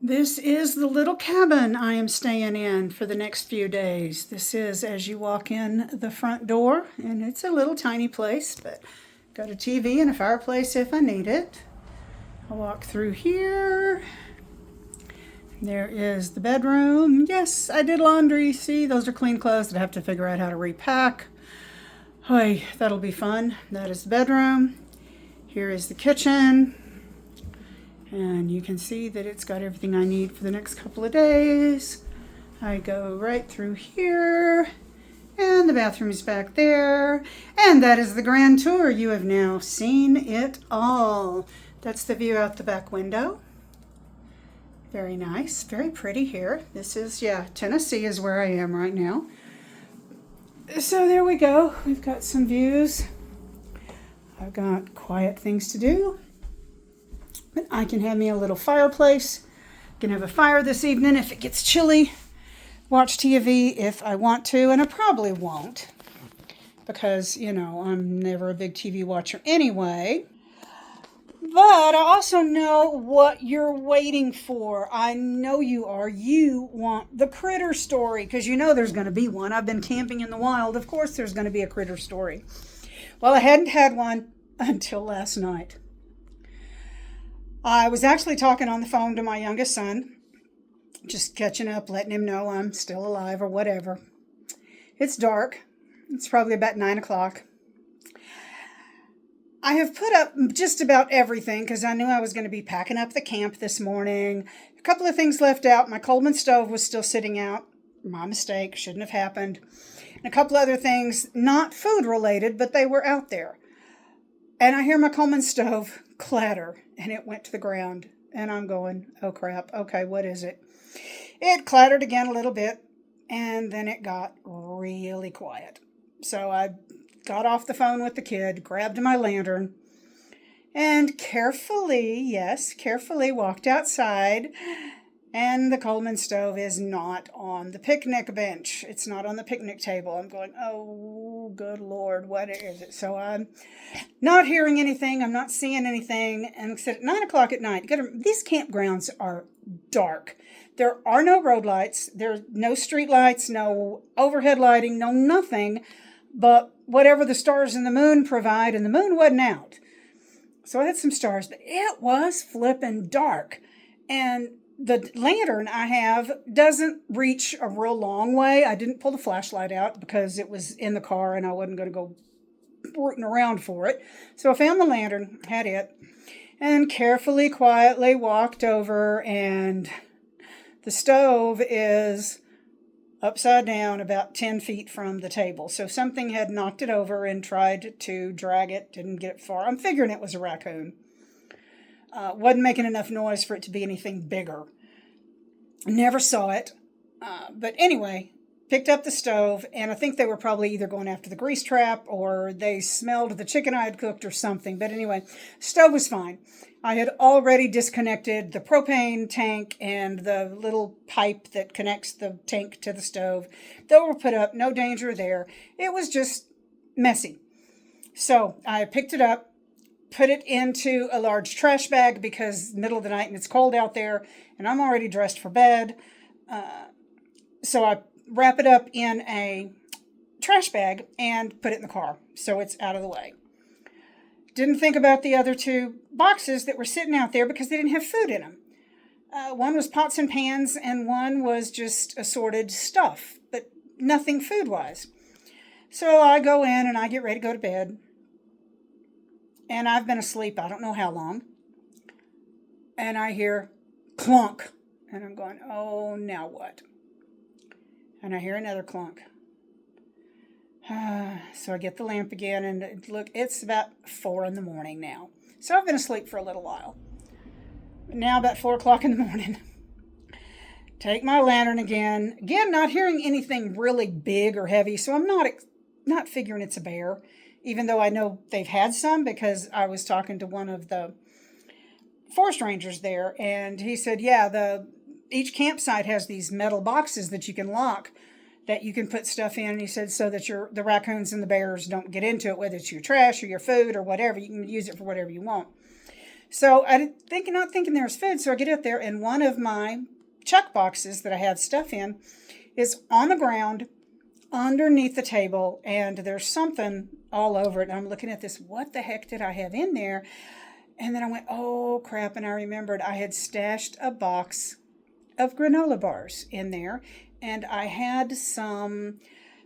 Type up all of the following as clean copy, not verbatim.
This is the little cabin I am staying in for the next few days. This is as you walk in the front door, and it's a little tiny place, but got a TV and a fireplace if I need it. I'll walk through here. There is the bedroom. Yes, I did laundry. See, those are clean clothes that I have to figure out how to repack. Hey, that'll be fun. That is the bedroom. Here is the kitchen. And you can see that it's got everything I need for the next couple of days. I go right through here, and the bathroom is back there. And that is the grand tour. You have now seen it all. That's the view out the back window. Very nice, very pretty here. This is, Tennessee is where I am right now. So there we go. We've got some views. I've got quiet things to do. But I can have me a little fireplace. Can have a fire this evening if it gets chilly. Watch TV if I want to, and I probably won't. Because, I'm never a big TV watcher anyway. But I also know what you're waiting for. I know you are. You want the critter story, because you know there's going to be one. I've been camping in the wild. Of course there's going to be a critter story. Well, I hadn't had one until last night. I was actually talking on the phone to my youngest son, just catching up, letting him know I'm still alive or whatever. It's dark. It's probably about 9 o'clock. I have put up just about everything because I knew I was going to be packing up the camp this morning. A couple of things left out. My Coleman stove was still sitting out. My mistake. Shouldn't have happened. And a couple other things, not food related, but they were out there. And I hear my Coleman stove clatter, and it went to the ground. And I'm going, oh crap, okay, what is it? It clattered again a little bit, and then it got really quiet. So I got off the phone with the kid, grabbed my lantern, and carefully walked outside. And the Coleman stove is not on the picnic bench. It's not on the picnic table. I'm going, oh, good Lord, what is it? So I'm not hearing anything. I'm not seeing anything. And like I said, at 9 o'clock at night, these campgrounds are dark. There are no road lights. There's no street lights, no overhead lighting, no nothing but whatever the stars and the moon provide. And the moon wasn't out. So I had some stars, but it was flipping dark. And the lantern I have doesn't reach a real long way. I didn't pull the flashlight out because it was in the car and I wasn't going to go rooting around for it. So I found the lantern, had it, and carefully, quietly walked over, and the stove is upside down about 10 feet from the table. So something had knocked it over and tried to drag it, didn't get it far. I'm figuring it was a raccoon. Wasn't making enough noise for it to be anything bigger. Never saw it. But anyway, picked up the stove, and I think they were probably either going after the grease trap or they smelled the chicken I had cooked or something. But anyway, stove was fine. I had already disconnected the propane tank and the little pipe that connects the tank to the stove. They were put up, no danger there. It was just messy. So I picked it up, put it into a large trash bag because middle of the night and it's cold out there and I'm already dressed for bed. So I wrap it up in a trash bag and put it in the car so it's out of the way. Didn't think about the other two boxes that were sitting out there because they didn't have food in them. One was pots and pans and one was just assorted stuff, but nothing food-wise. So I go in and I get ready to go to bed. And I've been asleep, I don't know how long. And I hear clunk. And I'm going, oh, now what? And I hear another clunk. So I get the lamp again, and look, it's about 4 in the morning now. So I've been asleep for a little while. Now about 4 o'clock in the morning. Take my lantern again. Again, not hearing anything really big or heavy, so I'm not figuring it's a bear. Even though I know they've had some because I was talking to one of the forest rangers there, and he said, each campsite has these metal boxes that you can lock that you can put stuff in. And he said so that the raccoons and the bears don't get into it, whether it's your trash or your food or whatever. You can use it for whatever you want. So I didn't think, not thinking there was food. So I get up there, and one of my chuck boxes that I had stuff in is on the ground underneath the table, and there's something all over it. And I'm looking at this. What the heck did I have in there? And then I went, oh crap. And I remembered I had stashed a box of granola bars in there, and I had some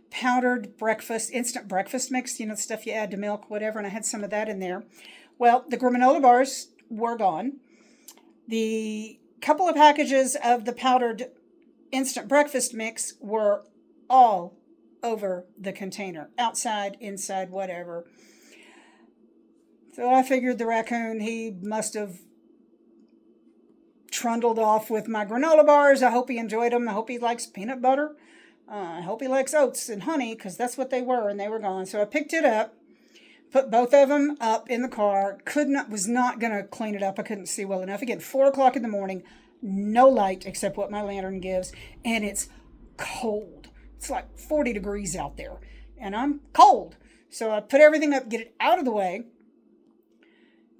powdered breakfast, instant breakfast mix, the stuff you add to milk, whatever, and I had some of that in there. Well, the granola bars were gone. The couple of packages of the powdered instant breakfast mix were all over the container, outside, inside, whatever. So I figured the raccoon, he must have trundled off with my granola bars. I hope he enjoyed them. I hope he likes peanut butter. I hope he likes oats and honey, because that's what they were, and they were gone. So I picked it up, put both of them up in the car. Was not going to clean it up. I couldn't see well enough. Again, 4 o'clock in the morning, no light except what my lantern gives, and it's cold. It's like 40 degrees out there, and I'm cold. So I put everything up, get it out of the way,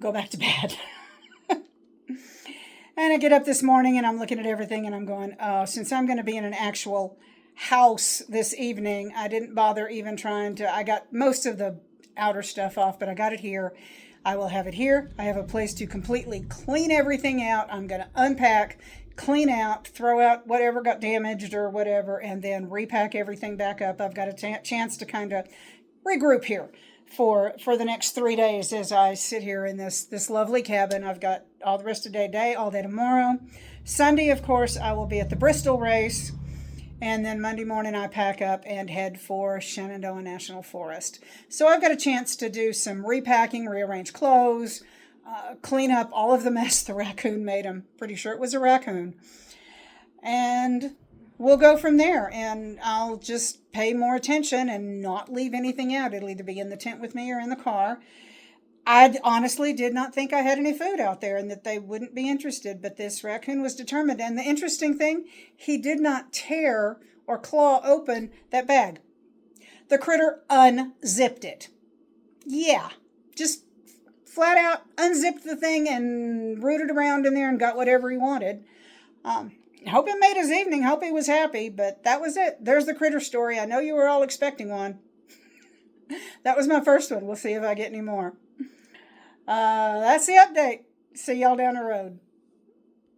go back to bed. And I get up this morning, and I'm looking at everything, and I'm going, oh, since I'm going to be in an actual house this evening, I didn't bother even trying to. I got most of the outer stuff off, but I got it here. I will have it here. I have a place to completely clean everything out. I'm going to unpack, clean out, throw out whatever got damaged or whatever, and then repack everything back up. I've got a chance to kind of regroup here for the next 3 days as I sit here in this lovely cabin. I've got all the rest of the day, all day tomorrow. Sunday, of course, I will be at the Bristol race. And then Monday morning, I pack up and head for Shenandoah National Forest. So I've got a chance to do some repacking, rearrange clothes, clean up all of the mess the raccoon made. I'm pretty sure it was a raccoon. And we'll go from there. And I'll just pay more attention and not leave anything out. It'll either be in the tent with me or in the car. I honestly did not think I had any food out there and that they wouldn't be interested, but this raccoon was determined. And the interesting thing, he did not tear or claw open that bag. The critter unzipped it. Yeah, just flat out unzipped the thing and rooted around in there and got whatever he wanted. Hope it made his evening. Hope he was happy, but that was it. There's the critter story. I know you were all expecting one. That was my first one. We'll see if I get any more. That's the update. See y'all down the road.